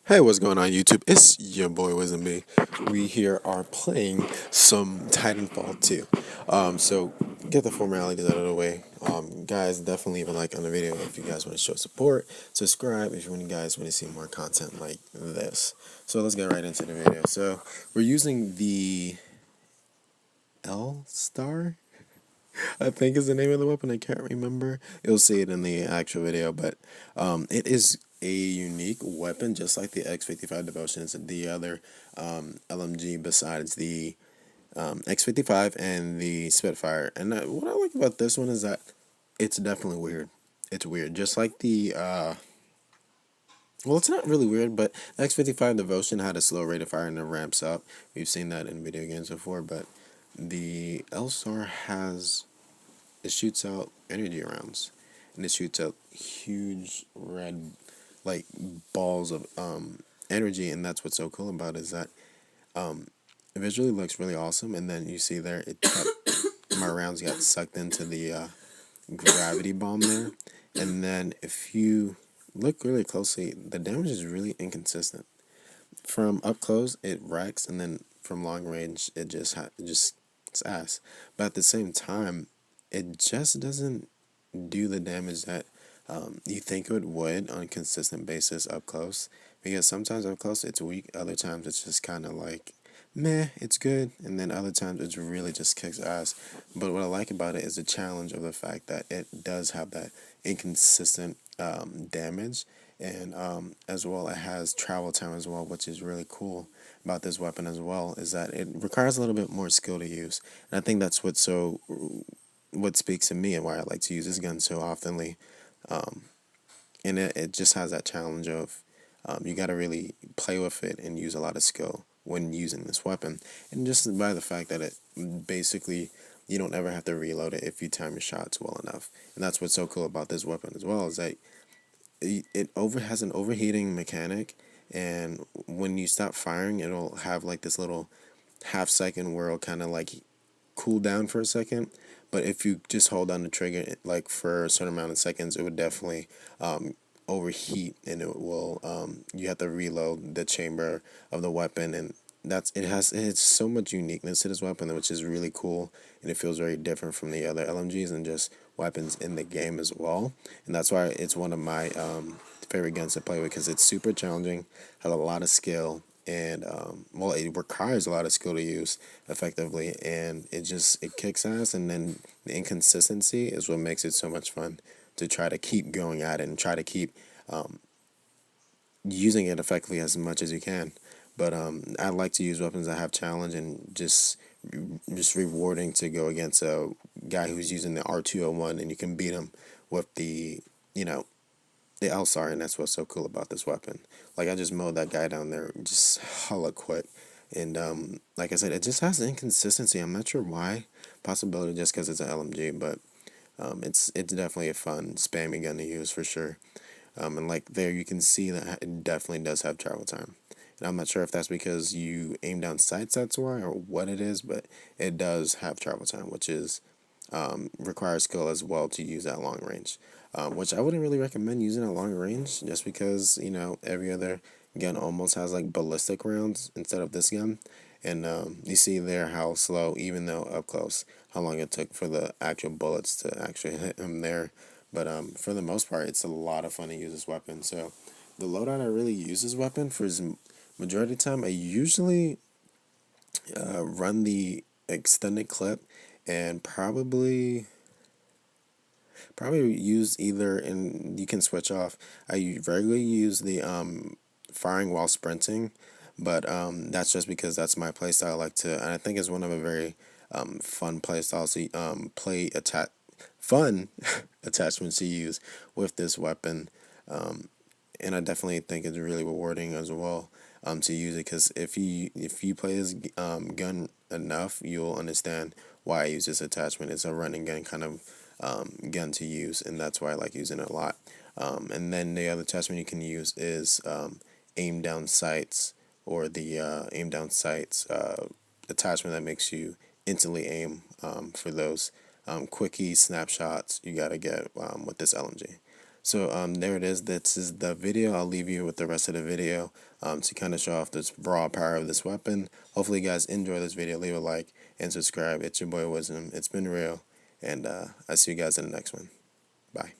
Hey, what's going on YouTube? It's your boy Wiz and me. We here are playing some Titanfall 2. So get the formalities out of the way. Guys, definitely leave a like on the video if you guys want to show support. Subscribe if you guys want to see more content like this. So let's get right into the video. So we're using the L Star, I think is the name of the weapon. I can't remember. You'll see it in the actual video, but it is a unique weapon, just like the X55 Devotions and the other LMG besides the X55 and the Spitfire. And what I like about this one is that it's definitely weird. It's weird, just like the well, it's not really weird, but the X55 Devotion had a slow rate of fire and it ramps up. We've seen that in video games before, but the L-Star has, it shoots out energy rounds, and it shoots out huge red like balls of energy, and that's what's so cool about it, is that it visually looks really awesome. And then you see there, it kept, my rounds got sucked into the gravity bomb there, and then if you look really closely, the damage is really inconsistent. From up close, it wrecks, and then from long range, it's ass. But at the same time, it just doesn't do the damage that you think it would on a consistent basis up close. Because sometimes up close it's weak, other times it's just kind of like meh, it's good, and then other times it's really just kicks ass. But what I like about it is the challenge of the fact that it does have that inconsistent damage, and as well it has travel time as well, which is really cool about this weapon as well, is that it requires a little bit more skill to use. And I think that's what speaks to me and why I like to use this gun so oftenly. And it just has that challenge of you got to really play with it and use a lot of skill when using this weapon. And just by the fact that it basically, you don't ever have to reload it if you time your shots well enough. And that's what's so cool about this weapon as well, is that it has an overheating mechanic, and when you stop firing, it'll have like this little half second where it'll kind of like cool down for a second. But if you just hold on the trigger like for a certain amount of seconds, it would definitely overheat, and it will you have to reload the chamber of the weapon. And it's so much uniqueness to this weapon, which is really cool, and it feels very different from the other LMGs and just weapons in the game as well. And that's why it's one of my favorite guns to play with, because it's super challenging, has a lot of skill, and well, it requires a lot of skill to use effectively, and it kicks ass. And then the inconsistency is what makes it so much fun to try to keep going at it and try to keep using it effectively as much as you can. But I like to use weapons that have challenge, and just rewarding to go against a guy who's using the R201, and you can beat him with you know the L-SAR, and that's what's so cool about this weapon. Like, I just mowed that guy down there just hella quick. And like I said, it just has inconsistency. I'm not sure why. Possibility just because it's an LMG, but it's definitely a fun spammy gun to use for sure. And like there, you can see that it definitely does have travel time. And I'm not sure if that's because you aim down sights, that's why, or what it is, but it does have travel time, which is requires skill as well to use at long range. Which I wouldn't really recommend using at long range, just because every other gun almost has like ballistic rounds instead of this gun. And you see there how slow, even though up close, how long it took for the actual bullets to actually hit him there. But for the most part, it's a lot of fun to use this weapon. So the loadout I really use this weapon for is majority of the time, I usually run the extended clip, and probably use either, and you can switch off. I regularly use the firing while sprinting, but that's just because that's my playstyle. I like to, and I think it's one of a very fun playstyles to fun attachments to use with this weapon. And I definitely think it's really rewarding as well to use it, because if you play this gun enough, you'll understand why I use this attachment. It's a running gun kind of gun to use, and that's why I like using it a lot. And then the other attachment you can use is aim down sights, or the aim down sights attachment that makes you instantly aim for those quickie snapshots you gotta get with this LMG. So there it is. This is the video. I'll leave you with the rest of the video to kind of show off this raw power of this weapon. Hopefully you guys enjoy this video. Leave a like and subscribe. It's your boy Wisdom. It's been real. And I'll see you guys in the next one. Bye.